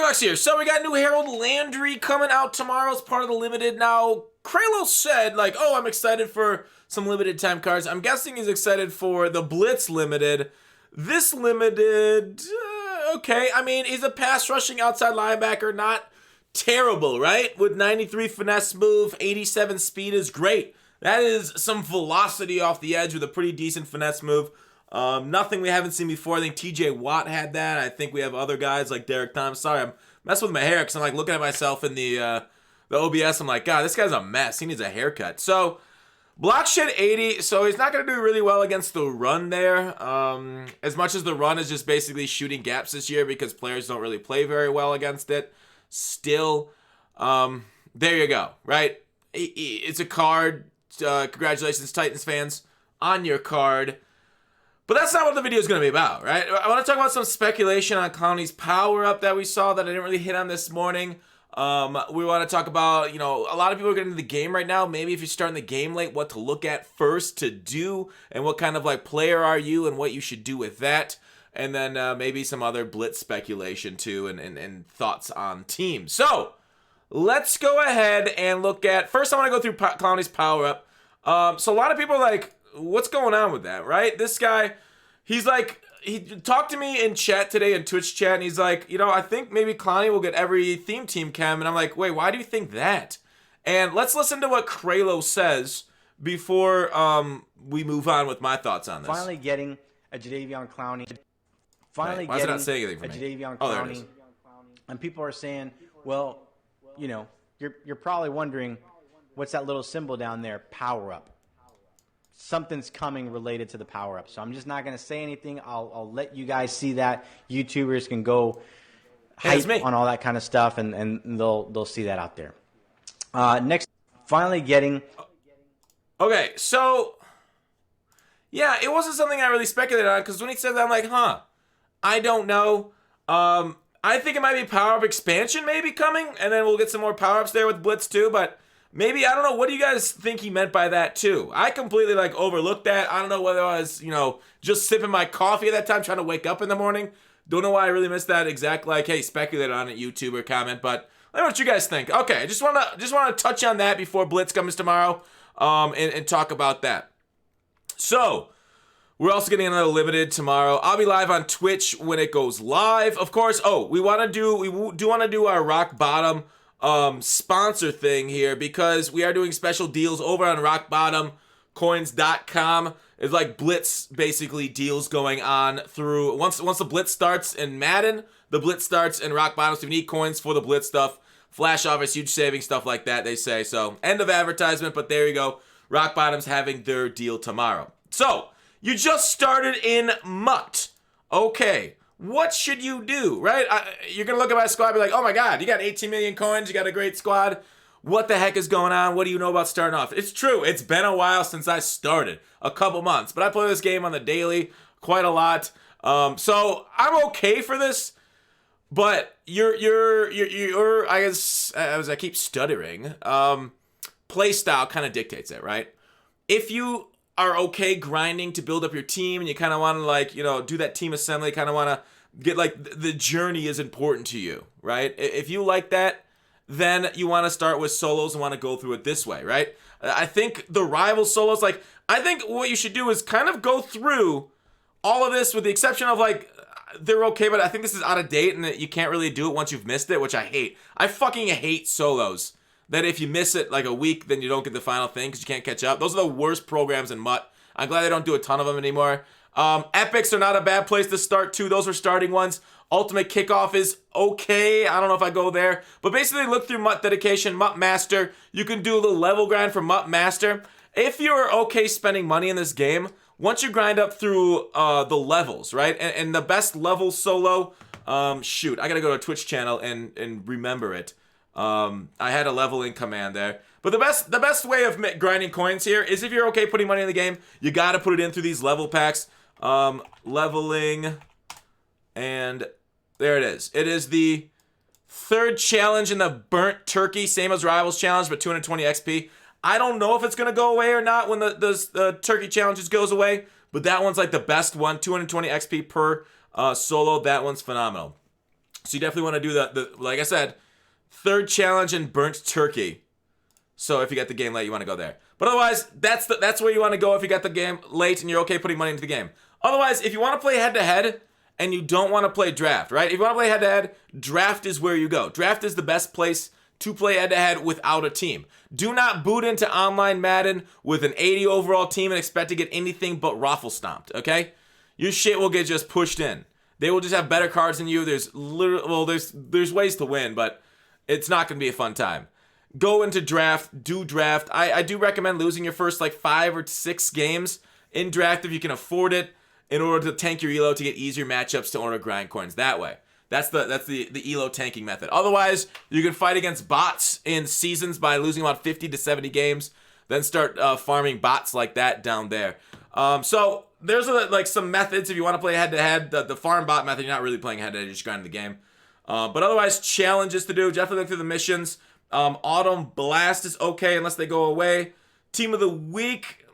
Box here. So we got new Harold Landry coming out tomorrow as part of the limited. Now, Kraelo said, like, oh, I'm excited for some limited time cards. I'm guessing he's excited for the Blitz limited. This limited, okay. I mean, he's a pass rushing outside linebacker, not terrible, right? With 93 finesse move, 87 speed is great. That is some velocity off the edge with a pretty decent finesse move. Nothing we haven't seen before. I think TJ Watt had that. I think we have other guys like Derek Thomas. Sorry, I'm messing with my hair because I'm like looking at myself in the OBS. I'm like, God, this guy's a mess. He needs a haircut. So, block shed 80. So he's not going to do really well against the run there. As much as the run is just basically shooting gaps this year because players don't really play very well against it. Still, there you go, right? It's a card. Congratulations, Titans fans, on your card. But that's not what the video is going to be about, right? I want to talk about some speculation on Clowney's power-up that we saw that I didn't really hit on this morning. We want to talk about, a lot of people are getting into the game right now. Maybe if you're starting the game late, what to look at first to do, and what kind of player are you and what you should do with that. And then maybe some other blitz speculation too and thoughts on teams. So let's go ahead and look at, first I want to go through Clowney's power-up. So a lot of people are like, what's going on with that, right? This guy, he talked to me in chat today, in Twitch chat, and he's like, I think maybe Clowney will get every theme team chem. And I'm like, wait, why do you think that? And let's listen to what Kraelo says before we move on with my thoughts on this. Finally getting a Jadeveon Clowney. Why is it not saying anything for me? Jadeveon Clowney. Oh, there it is. And people are saying, well, you're probably wondering, what's that little symbol down there? Power up. Something's coming related to the power up. So I'm just not going to say anything. I'll let you guys see that. YouTubers can go hype on all that kind of stuff, and they'll see that out there. Next, finally getting. Okay, so yeah, it wasn't something I really speculated on because when he said that, I'm like, I don't know. I think it might be power up expansion maybe coming, and then we'll get some more power ups there with Blitz too, but. Maybe, I don't know, what do you guys think he meant by that too? I completely overlooked that. I don't know whether I was, just sipping my coffee at that time, trying to wake up in the morning. Don't know why I really missed that exact, hey, speculate on it, YouTuber comment, but let me know what you guys think. Okay, just want to touch on that before Blitz comes tomorrow, and talk about that. So, we're also getting another limited tomorrow. I'll be live on Twitch when it goes live. Of course, we do want to do our rock bottom sponsor thing here because we are doing special deals over on rockbottomcoins.com. It's like Blitz basically deals going on through once the Blitz starts in Madden, the Blitz starts in Rock Bottom. So if you need coins for the Blitz stuff, flash offers, huge savings, stuff like that, they say. So end of advertisement, but there you go. Rock Bottom's having their deal tomorrow. So you just started in Mutt. Okay. What should you do, right? You're going to look at my squad and be like, oh my God, you got 18 million coins. You got a great squad. What the heck is going on? What do you know about starting off? It's true. It's been a while since I started, a couple months, but I play this game on the daily quite a lot. So I'm okay for this, but you're I guess, as I keep stuttering, play style kind of dictates it, right? If you are okay grinding to build up your team and you kind of want to do that team assembly, kind of want to get the journey is important to you, right? If you like that, then you want to start with solos and want to go through it this way, right? I think the rival solos, I think what you should do is kind of go through all of this with the exception of they're okay, but I think this is out of date and that you can't really do it once you've missed it, which I hate. I fucking hate solos. That if you miss it a week, then you don't get the final thing because you can't catch up. Those are the worst programs in Mutt. I'm glad they don't do a ton of them anymore. Epics are not a bad place to start too. Those are starting ones. Ultimate Kickoff is okay. I don't know if I go there. But basically look through Mutt Dedication, Mutt Master. You can do the level grind for Mutt Master. If you're okay spending money in this game, once you grind up through the levels, right? And the best level solo, I gotta go to a Twitch channel and remember it. I had a leveling command there. But the best way of grinding coins here is if you're okay putting money in the game, you gotta put it in through these level packs. Leveling, and there it is. It is the third challenge in the Burnt Turkey, same as Rivals Challenge, but 220 XP. I don't know if it's gonna go away or not when the Turkey Challenges goes away, but that one's the best one, 220 XP per solo. That one's phenomenal. So you definitely want to do the like I said, third challenge and burnt turkey. So if you got the game late, you want to go there. But otherwise, that's where you want to go if you got the game late and you're okay putting money into the game. Otherwise, if you want to play head-to-head and you don't want to play draft, right? If you want to play head-to-head, draft is where you go. Draft is the best place to play head-to-head without a team. Do not boot into online Madden with an 80 overall team and expect to get anything but raffle stomped, okay? Your shit will get just pushed in. They will just have better cards than you. There's ways to win, but it's not going to be a fun time. Go into draft, do draft. I do recommend losing your first like 5 or 6 games in draft if you can afford it in order to tank your elo to get easier matchups to order grind coins that way. That's the elo tanking method. Otherwise, you can fight against bots in seasons by losing about 50 to 70 games, then start farming bots like that down there. So there's like some methods if you want to play head-to-head. The farm bot method, you're not really playing head-to-head, you're just grinding the game. But otherwise, challenges to do. Definitely look through the missions. Autumn Blast is okay unless they go away. Team of the Week.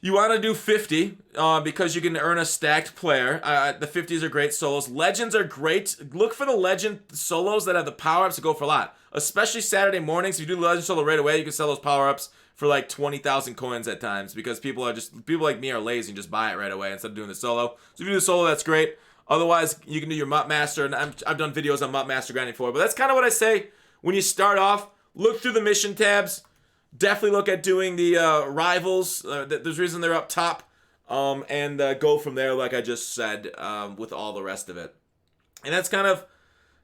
You want to do 50 because you can earn a stacked player. The 50s are great solos. Legends are great. Look for the legend solos that have the power-ups to go for a lot. Especially Saturday mornings. If you do the legend solo right away, you can sell those power-ups for like 20,000 coins at times because people like me are lazy and just buy it right away instead of doing the solo. So if you do the solo, that's great. Otherwise, you can do your Mutt Master, and I've done videos on Mutt Master grinding before, but that's kind of what I say when you start off. Look through the mission tabs. Definitely look at doing the rivals. There's reason they're up top, and go from there, like I just said, with all the rest of it. And that's kind of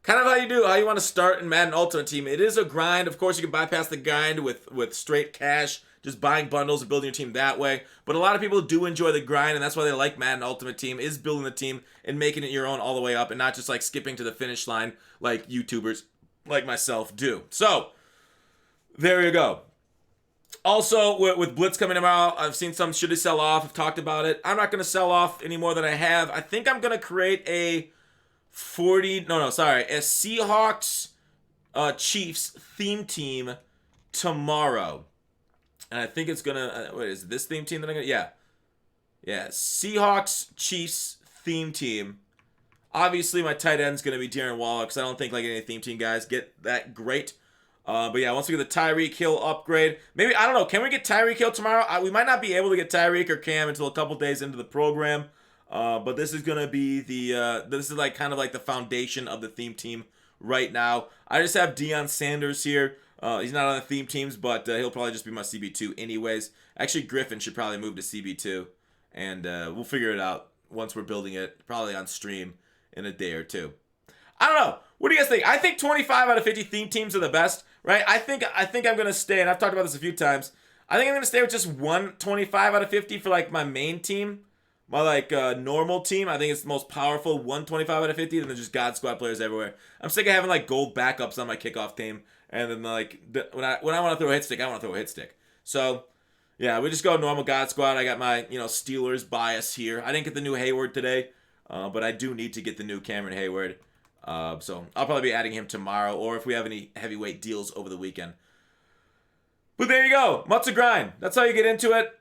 how you want to start in Madden Ultimate Team. It is a grind. Of course, you can bypass the grind with straight cash, just buying bundles and building your team that way. But a lot of people do enjoy the grind, and that's why they like Madden Ultimate Team, is building the team and making it your own all the way up and not just like skipping to the finish line like YouTubers like myself do. So, there you go. Also, with Blitz coming tomorrow, I've seen some should they sell off. I've talked about it. I'm not going to sell off any more than I have. I think I'm going to create a Seahawks Chiefs theme team tomorrow. And I think it's gonna. Wait, is it this theme team that I'm gonna? Yeah. Seahawks Chiefs theme team. Obviously, my tight end's gonna be Darren Waller because I don't think like any theme team guys get that great. But yeah, once we get the Tyreek Hill upgrade, maybe I don't know. Can we get Tyreek Hill tomorrow? We might not be able to get Tyreek or Cam until a couple days into the program. But this is gonna be this is like kind of like the foundation of the theme team right now. I just have Deion Sanders here. He's not on the theme teams, but he'll probably just be my CB2 anyways. Actually, Griffin should probably move to CB2, and we'll figure it out once we're building it, probably on stream in a day or two. I don't know. What do you guys think? I think 25 out of 50 theme teams are the best, right? I think I'm going to stay, and I've talked about this a few times. I think I'm going to stay with just one 25 out of 50 for like my main team. My like normal team, I think it's the most powerful 125 out of 50, and then just God Squad players everywhere. I'm sick of having like gold backups on my kickoff team. And then like when I want to throw a hit stick, I want to throw a hit stick. So yeah, we just go normal God Squad. I got my Steelers bias here. I didn't get the new Hayward today, but I do need to get the new Cameron Hayward. So I'll probably be adding him tomorrow, or if we have any heavyweight deals over the weekend. But there you go, Mutts of Grind. That's how you get into it.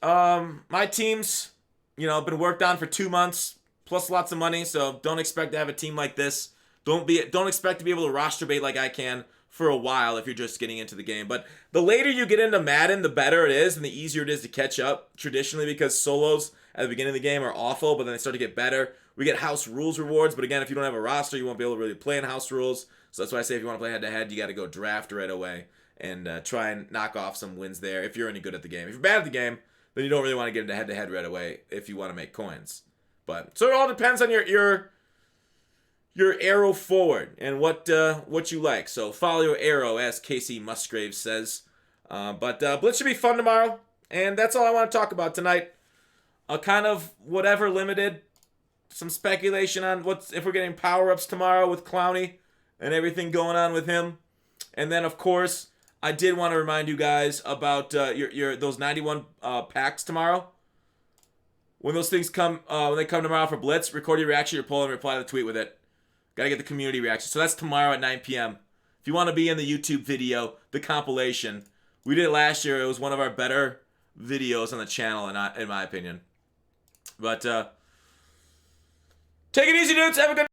My teams, been worked on for 2 months, plus lots of money. So don't expect to have a team like this. Don't expect to be able to roster bait like I can for a while if you're just getting into the game. But the later you get into Madden, the better it is and the easier it is to catch up traditionally, because solos at the beginning of the game are awful, but then they start to get better. We get house rules rewards, but again, if you don't have a roster, you won't be able to really play in house rules. So that's why I say if you want to play head-to-head, you got to go draft right away and try and knock off some wins there if you're any good at the game. If you're bad at the game, then you don't really want to get into head-to-head right away if you want to make coins. But so it all depends on your arrow forward and what you like. So follow your arrow, as Casey Musgrave says. But Blitz should be fun tomorrow, and that's all I want to talk about tonight. A kind of whatever limited, some speculation on if we're getting power-ups tomorrow with Clowney and everything going on with him. And then, of course, I did want to remind you guys about those 91 packs tomorrow. When those things come, when they come tomorrow for Blitz, record your reaction, your poll, and reply to the tweet with it. Gotta get the community reaction. So that's tomorrow at 9 p.m. If you want to be in the YouTube video, the compilation, we did it last year. It was one of our better videos on the channel, in my opinion. But Take it easy, dudes. Have a good